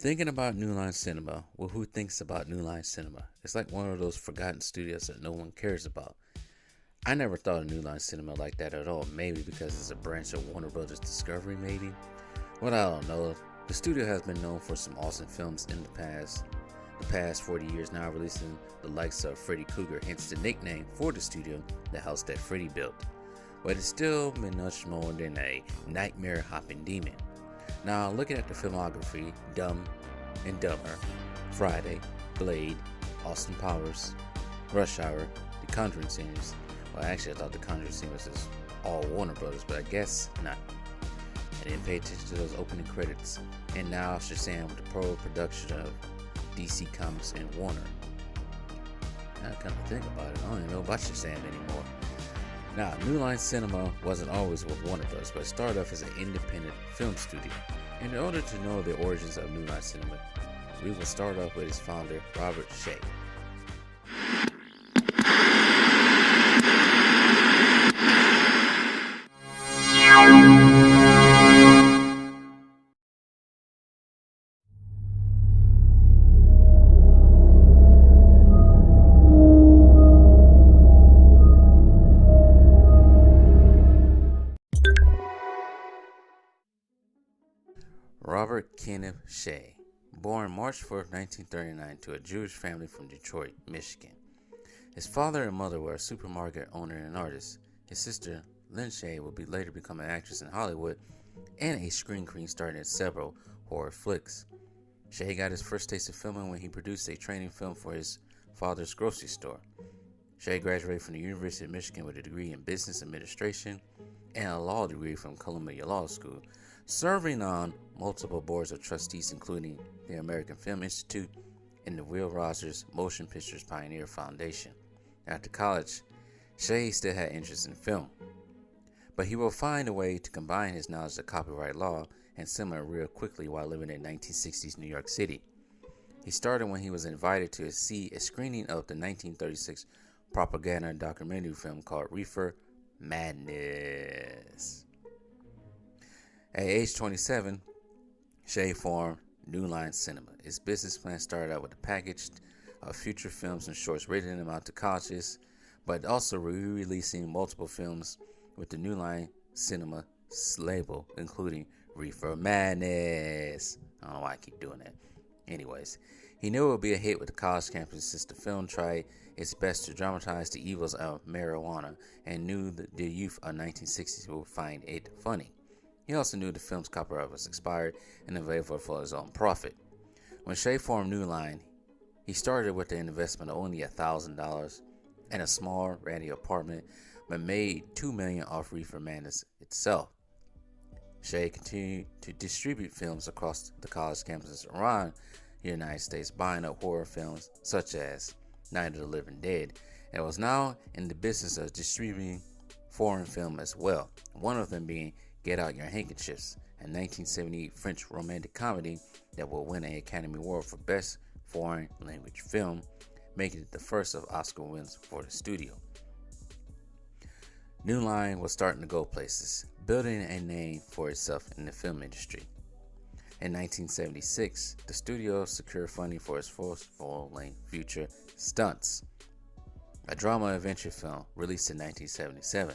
Thinking about New Line Cinema, well, who thinks about New Line Cinema? It's like one of those forgotten studios that no one cares about. I never thought of New Line Cinema like that at all, maybe because it's a branch of Warner Brothers Discovery, maybe? Well, I don't know. The studio has been known for some awesome films in the past. The past 40 years now, releasing the likes of Freddy Krueger, hence the nickname for the studio, the house that Freddy built. But it's still been much more than a nightmare hopping demon. Now, looking at the filmography, Dumb and Dumber, Friday, Blade, Austin Powers, Rush Hour, The Conjuring series. Well, actually, I thought The Conjuring series was all Warner Brothers, but I guess not. I didn't pay attention to those opening credits. And now Shazam with the production of DC Comics and Warner. Now I come to think about it, I don't even know about Shazam anymore. Now, New Line Cinema wasn't always with Warner Bros., but it started off as an independent film studio. And in order to know the origins of New Line Cinema, we will start off with its founder, Robert Shaye. Robert Kenneth Shaye, born March 4, 1939, to a Jewish family from Detroit, Michigan. His father and mother were a supermarket owner and artist. His sister, Lynn Shaye, would later become an actress in Hollywood and a screen queen starring in several horror flicks. Shaye got his first taste of filming when he produced a training film for his father's grocery store. Shaye graduated from the University of Michigan with a degree in business administration and a law degree from Columbia Law School, serving on multiple boards of trustees, including the American Film Institute and the Will Rogers Motion Pictures Pioneer Foundation. After college, Shaye still had interest in film, but he will find a way to combine his knowledge of copyright law and cinema real quickly while living in 1960s New York City. He started when he was invited to see a screening of the 1936 propaganda documentary film called Reefer Madness. At age 27, Shaye formed New Line Cinema. His business plan started out with a package of feature films and shorts, renting them out to colleges, but also re-releasing multiple films with the New Line Cinema label, including Reefer Madness. I don't know why I keep doing that. Anyways, he knew it would be a hit with the college campus since the film tried its best to dramatize the evils of marijuana and knew that the youth of 1960s would find it funny. He also knew the film's copyright was expired and available for his own profit. When Shaye formed New Line, he started with an investment of only $1,000 and a small, ratty apartment, but made $2 million off Reefer Madness itself. Shaye continued to distribute films across the college campuses around the United States, buying up horror films such as Night of the Living Dead, and was now in the business of distributing foreign film as well, one of them being Get Out Your Handkerchiefs, a 1978 French romantic comedy that will win an Academy Award for Best Foreign Language Film, making it the first of Oscar wins for the studio. New Line was starting to go places, building a name for itself in the film industry. In 1976, the studio secured funding for its first full-length feature, Stunts, a drama adventure film released in 1977.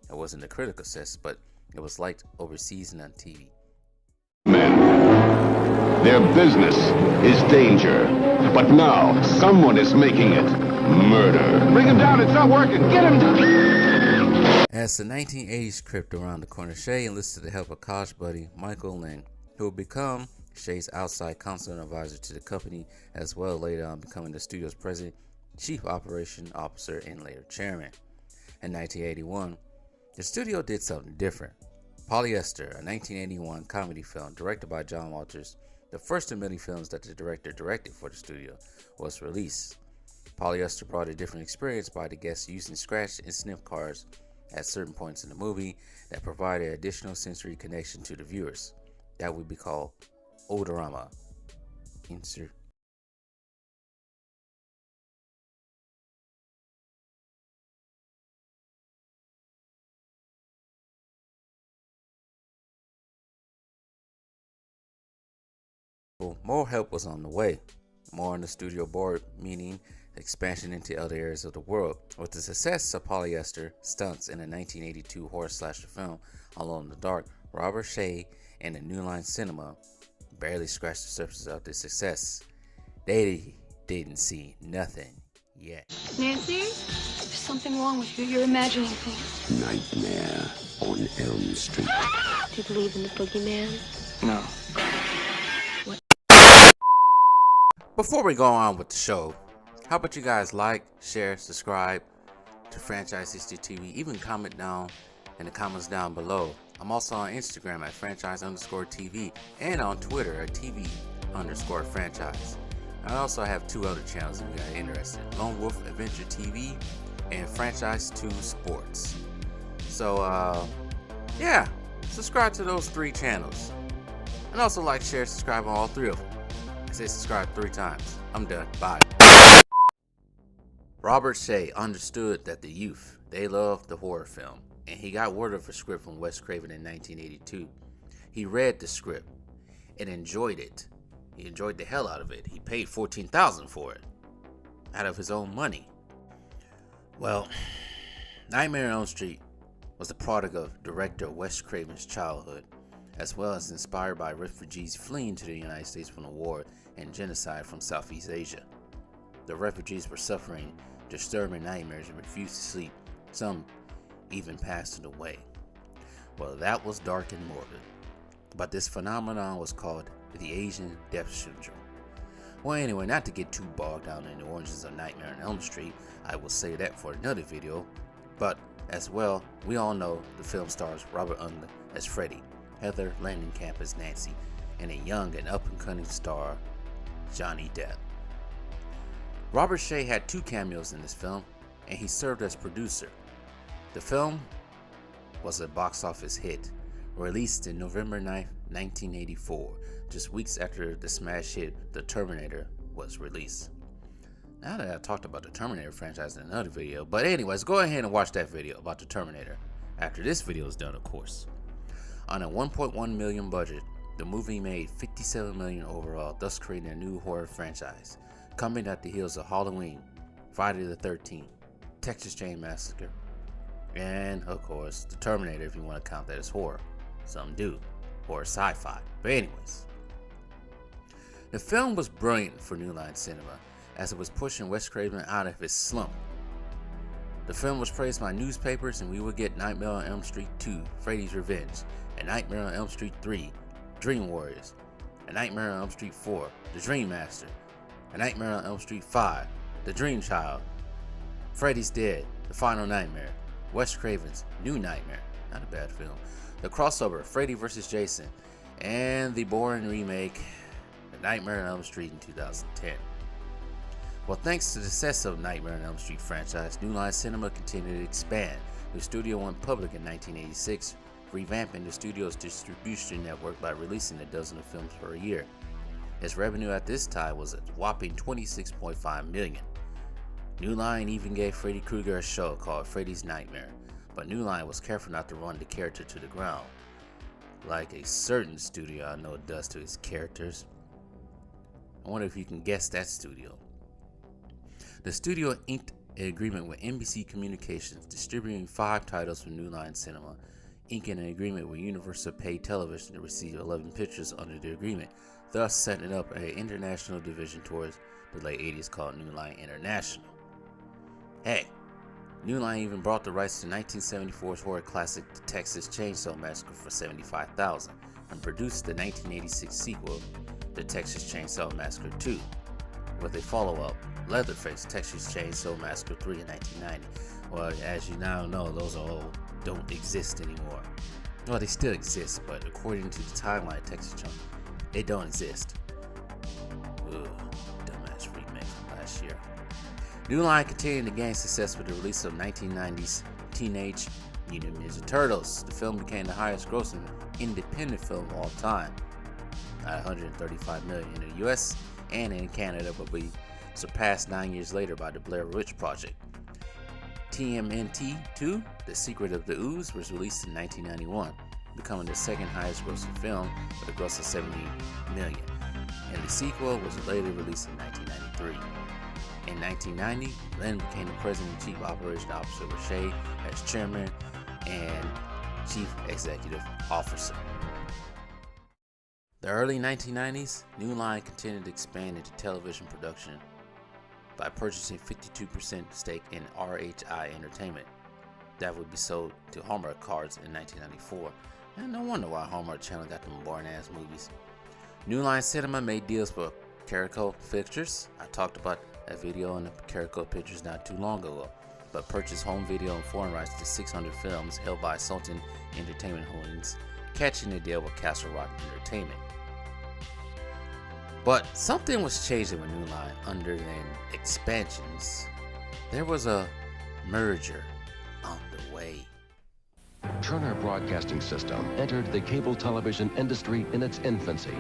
It wasn't a critical success, but it was liked overseas and on TV. Men. Their business is danger. But now, someone is making it murder. Bring him down, it's not working. Get him down. As the 1980s crept around the corner, Shaye enlisted the help of college buddy Michael Lynn, who would become Shaye's outside counsel and advisor to the company, as well later on becoming the studio's president, chief operation officer, and later chairman. In 1981, the studio did something different. Polyester, a 1981 comedy film directed by John Walters, the first of many films that the director directed for the studio, was released. Polyester brought a different experience by the guests using scratch and sniff cards at certain points in the movie that provided additional sensory connection to the viewers. That would be called odorama. Insert Well, more help was on the way. More on the studio board, meaning expansion into other areas of the world. With the success of polyester stunts in the 1982 horror slasher film Alone in the Dark, Robert Shaye and the New Line Cinema barely scratched the surface of the success. They didn't see nothing yet. Nancy, there's something wrong with you. You're imagining things. Nightmare on Elm Street. Do you believe in the boogeyman? No. Before we go on with the show, how about you guys like, share, subscribe to Franchise History TV, even comment down in the comments down below. I'm also on Instagram at franchise_TV and on Twitter at TV_franchise. I also have two other channels if you guys are interested: Lone Wolf Adventure TV and Franchise 2 Sports. So yeah, subscribe to those three channels. And also like, share, subscribe on all three of them. I say subscribe 3 times. I'm done. Bye. Robert Shaye understood that the youth, they loved the horror film, and he got word of a script from Wes Craven in 1982. He read the script and enjoyed it. He enjoyed the hell out of it. He paid $14,000 for it, out of his own money. Well, Nightmare on Elm Street was the product of director Wes Craven's childhood, as well as inspired by refugees fleeing to the United States from the war and genocide from Southeast Asia. The refugees were suffering disturbing nightmares and refused to sleep. Some even passed away. Well, that was dark and morbid. But this phenomenon was called the Asian Death Syndrome. Well, anyway, not to get too bogged down in the origins of Nightmare on Elm Street, I will say that for another video. But as well, we all know the film stars Robert Englund as Freddy, Heather Langenkamp as Nancy, and a young and up-and-coming star, Johnny Depp. Robert Shaye had 2 cameos in this film, and he served as producer. The film was a box office hit, released in November 9, 1984, just weeks after the smash hit The Terminator was released. Now that I've talked about the Terminator franchise in another video, but anyways, go ahead and watch that video about the Terminator after this video is done, of course. On a $1.1 million budget, the movie made $57 million overall, thus creating a new horror franchise, coming at the heels of Halloween, Friday the 13th, Texas Chain Massacre, and of course, the Terminator, if you want to count that as horror. Some do, or sci-fi. But anyways, the film was brilliant for New Line Cinema, as it was pushing Wes Craven out of his slump. The film was praised by newspapers, and we would get Nightmare on Elm Street 2, Freddy's Revenge, and Nightmare on Elm Street 3, Dream Warriors, and Nightmare on Elm Street 4, The Dream Master, and Nightmare on Elm Street 5, The Dream Child, Freddy's Dead, The Final Nightmare, Wes Craven's New Nightmare, not a bad film, the crossover Freddy vs. Jason, and the boring remake, The Nightmare on Elm Street in 2010. Well, thanks to the success of Nightmare on Elm Street franchise, New Line Cinema continued to expand. The studio went public in 1986, revamping the studio's distribution network by releasing a dozen of films per year. Its revenue at this time was a whopping $26.5 million. New Line even gave Freddy Krueger a show called Freddy's Nightmare, but New Line was careful not to run the character to the ground, like a certain studio I know does to its characters. I wonder if you can guess that studio. The studio inked an agreement with NBC Communications, distributing 5 titles from New Line Cinema, inking an agreement with Universal Pay Television to receive 11 pictures under the agreement, thus setting up an international division towards the late 80s called New Line International. Hey, New Line even bought the rights to 1974's horror classic The Texas Chainsaw Massacre for $75,000 and produced the 1986 sequel, The Texas Chainsaw Massacre 2, with a follow-up, Leatherface Texas Chainsaw Massacre 3 in 1990. Well, as you now know, those all don't exist anymore. Well, they still exist, but according to the timeline of Texas Chainsaw, they don't exist. Ugh, dumbass remake from last year. New Line continued to gain success with the release of 1990's Teenage Mutant Ninja Turtles. The film became the highest grossing independent film of all time, at $135 million in the US and in Canada, but be surpassed 9 years later by the Blair Witch Project. TMNT 2, The Secret of the Ooze, was released in 1991, becoming the second highest grossing film with a gross of $70 million. and the sequel was later released in 1993. In 1990, Lynn became the President-Chief Operation Officer with Shea as Chairman and Chief Executive Officer. The early 1990s, New Line continued to expand into television production by purchasing 52% stake in RHI Entertainment. That would be sold to Hallmark Cards in 1994. And no wonder why Hallmark Channel got them boring-ass movies. New Line Cinema made deals for Carico Pictures. I talked about a video on the Carico Pictures not too long ago, but purchased home video and foreign rights to 600 films held by Sultan Entertainment Holdings, catching a deal with Castle Rock Entertainment. But something was changing with New Line under the expansions. There was a merger on the way. Turner Broadcasting System entered the cable television industry in its infancy.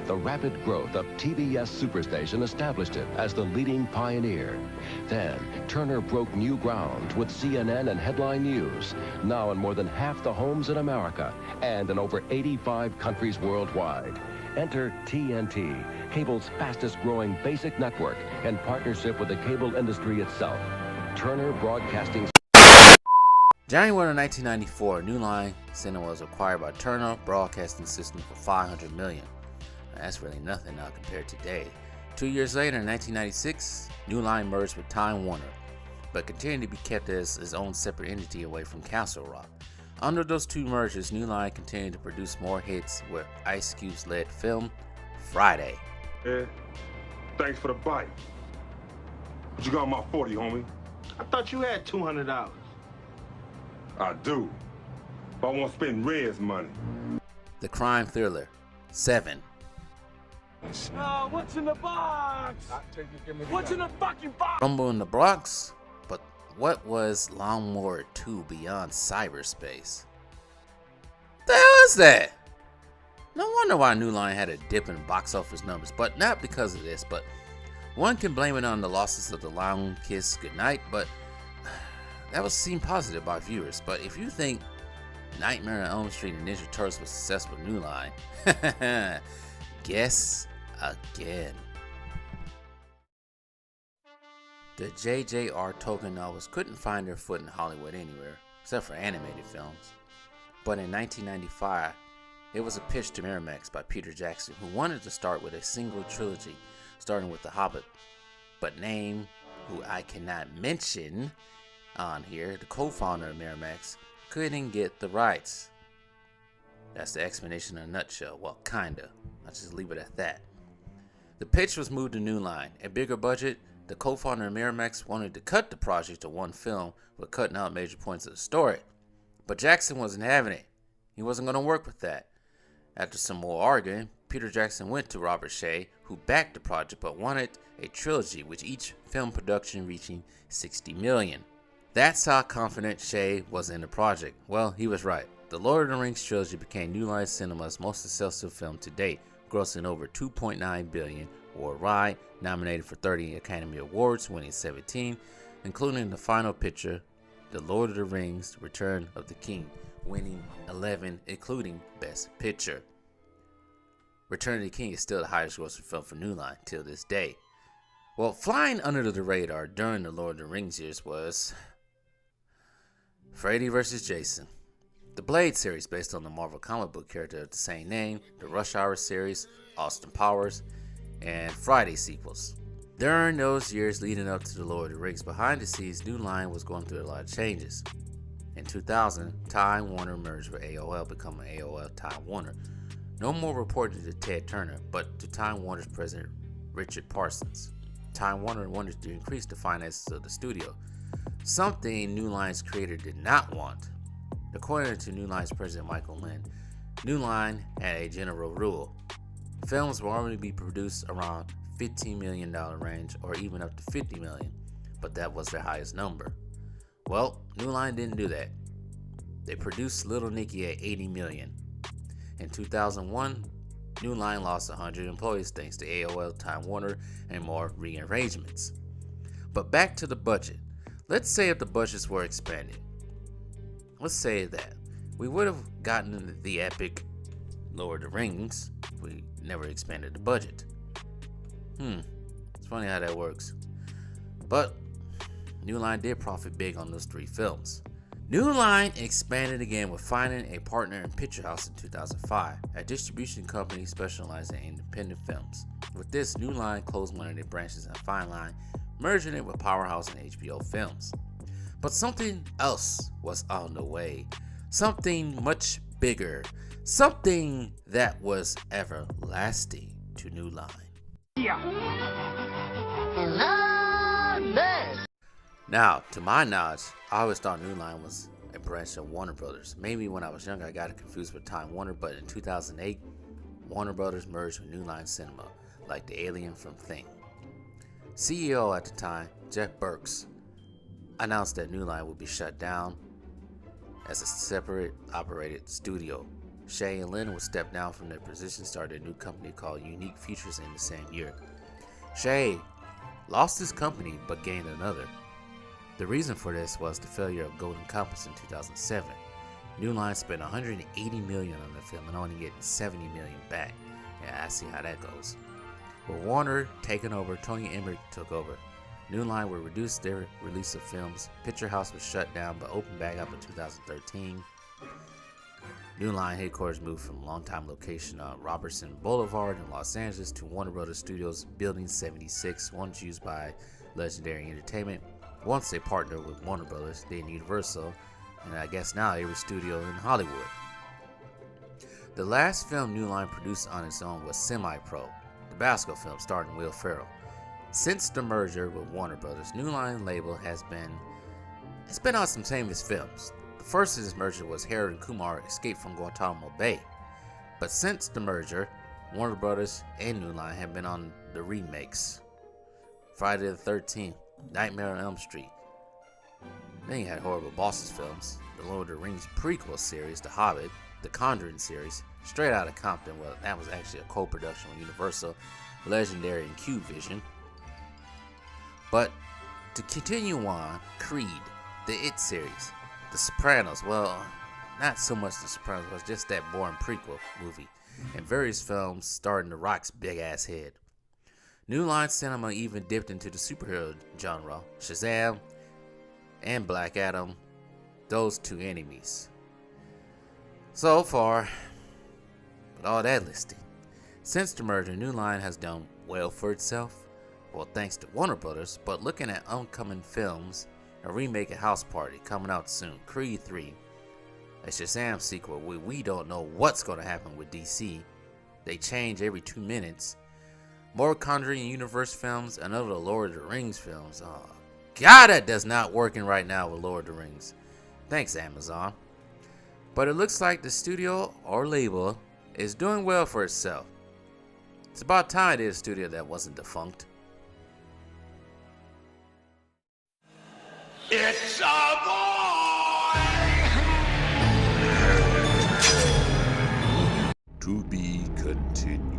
The rapid growth of TBS Superstation established it as the leading pioneer. Then, Turner broke new ground with CNN and Headline News, now in more than half the homes in America and in over 85 countries worldwide. Enter TNT, cable's fastest growing basic network in partnership with the cable industry itself. Turner Broadcasting. January 1994, New Line Cinema was acquired by Turner Broadcasting System for $500 million. Now, that's really nothing now compared to today. 2 years later, in 1996, New Line merged with Time Warner, but continued to be kept as its own separate entity away from Castle Rock. Under those two mergers, New Line continued to produce more hits with Ice Cube's led film, Friday. Yeah, thanks for the bite. What you got on my 40, homie? I thought you had $200. I do. But I won't spend Red's money. The crime thriller, 7. What's in the box? What's in the fucking box? Rumble in the Bronx, but what was Lawnmower 2 Beyond Cyberspace? The hell is that? No wonder why New Line had a dip in box office numbers, but not because of this, but one can blame it on the losses of The Long Kiss Goodnight, but that was seen positive by viewers. But if you think Nightmare on Elm Street and Ninja Turtles was successful New Line, guess again. The J.J.R. Tolkien novels couldn't find their foot in Hollywood anywhere, except for animated films. But in 1995, it was a pitch to Miramax by Peter Jackson, who wanted to start with a single trilogy, starting with The Hobbit. But name, who I cannot mention on here, the co-founder of Miramax, couldn't get the rights. That's the explanation in a nutshell. Well, kinda. I'll just leave it at that. The pitch was moved to New Line. A bigger budget, the co-founder of Miramax wanted to cut the project to one film, but cutting out major points of the story. But Jackson wasn't having it. He wasn't going to work with that. After some more arguing, Peter Jackson went to Robert Shea, who backed the project but wanted a trilogy, with each film production reaching $60 million. That's how confident Shea was in the project. Well, he was right. The Lord of the Rings trilogy became New Line Cinema's most successful film to date, grossing over $2.9 billion worldwide, nominated for 30 Academy Awards, winning 17, including the final picture, The Lord of the Rings: Return of the King, winning 11, including Best Picture. Return of the King is still the highest grossing film for New Line till this day. Well, flying under the radar during the Lord of the Rings years was Freddy vs. Jason, the Blade series based on the Marvel comic book character of the same name, the Rush Hour series, Austin Powers, and Friday sequels. During those years leading up to the Lord of the Rings, behind the scenes, New Line was going through a lot of changes. In 2000, Time Warner merged with AOL, becoming AOL Time Warner. No more reported to Ted Turner, but to Time Warner's president, Richard Parsons. Time Warner wanted to increase the finances of the studio, something New Line's creator did not want. According to New Line's president, Michael Lynn, New Line had a general rule. Films will only be produced around $15 million range, or even up to $50 million, but that was their highest number. Well, New Line didn't do that. They produced Little Nicky at $80 million. In 2001, New Line lost 100 employees thanks to AOL, Time Warner, and more rearrangements. But back to the budget. Let's say if the budgets were expanded. Let's say that we would have gotten the epic Lord of the Rings if we never expanded the budget. It's funny how that works. But New Line did profit big on those 3 films. New Line expanded again with finding a partner in Picture House in 2005, a distribution company specializing in independent films. With this, New Line closed one of their branches in Fine Line, merging it with Powerhouse and HBO Films. But something else was on the way. Something much bigger. Something that was everlasting to New Line. Now, to my knowledge, I always thought New Line was a branch of Warner Brothers. Maybe when I was younger I got it confused with Time Warner, but in 2008, Warner Brothers merged with New Line Cinema, like the alien from Thing. CEO at the time, Jeff Burks, announced that New Line would be shut down as a separate operated studio. Shay and Lynn would step down from their position, started a new company called Unique Features in the same year. Shay lost his company but gained another. The reason for this was the failure of Golden Compass in 2007. New Line spent $180 million on the film and only getting $70 million back. Yeah, I see how that goes. With Warner taking over, Tony Emmerich took over. New Line would reduce their release of films. Picture House was shut down but opened back up in 2013. New Line headquarters moved from longtime location on Robertson Boulevard in Los Angeles to Warner Brothers Studios Building 76, once used by Legendary Entertainment. Once they partnered with Warner Brothers, then Universal, and I guess now every studio in Hollywood. The last film New Line produced on its own was Semi-Pro, the basketball film starring Will Ferrell. Since the merger with Warner Brothers, New Line label has been on some famous films. The first of this merger was Harold and Kumar Escape from Guantanamo Bay. But since the merger, Warner Brothers and New Line have been on the remakes. Friday the 13th, Nightmare on Elm Street. Then you had horrible bosses films, the Lord of the Rings prequel series, The Hobbit, the Conjuring series, Straight Outta Compton. Well, that was actually a co-production with Universal, Legendary, and Cube Vision. But to continue on, Creed, the It series, The Sopranos. Well, not so much The Sopranos, but just that boring prequel movie, and various films starring The Rock's big ass head. New Line Cinema even dipped into the superhero genre. Shazam and Black Adam, those 2 enemies. So far, with all that listing, since the merger, New Line has done well for itself. Well, thanks to Warner Brothers, but looking at upcoming films, a remake of House Party coming out soon, Creed 3, a Shazam sequel where we don't know what's going to happen with DC. They change every 2 minutes. More Conjuring Universe films, another Lord of the Rings films. Oh, God, that does not working right now with Lord of the Rings. Thanks, Amazon. But it looks like the studio or label is doing well for itself. It's about time it is a studio that wasn't defunct. It's a boy! To be continued.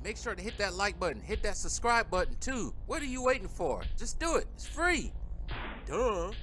Make sure to hit that like button, hit that subscribe button too. What are you waiting for? Just do it. It's free. Duh.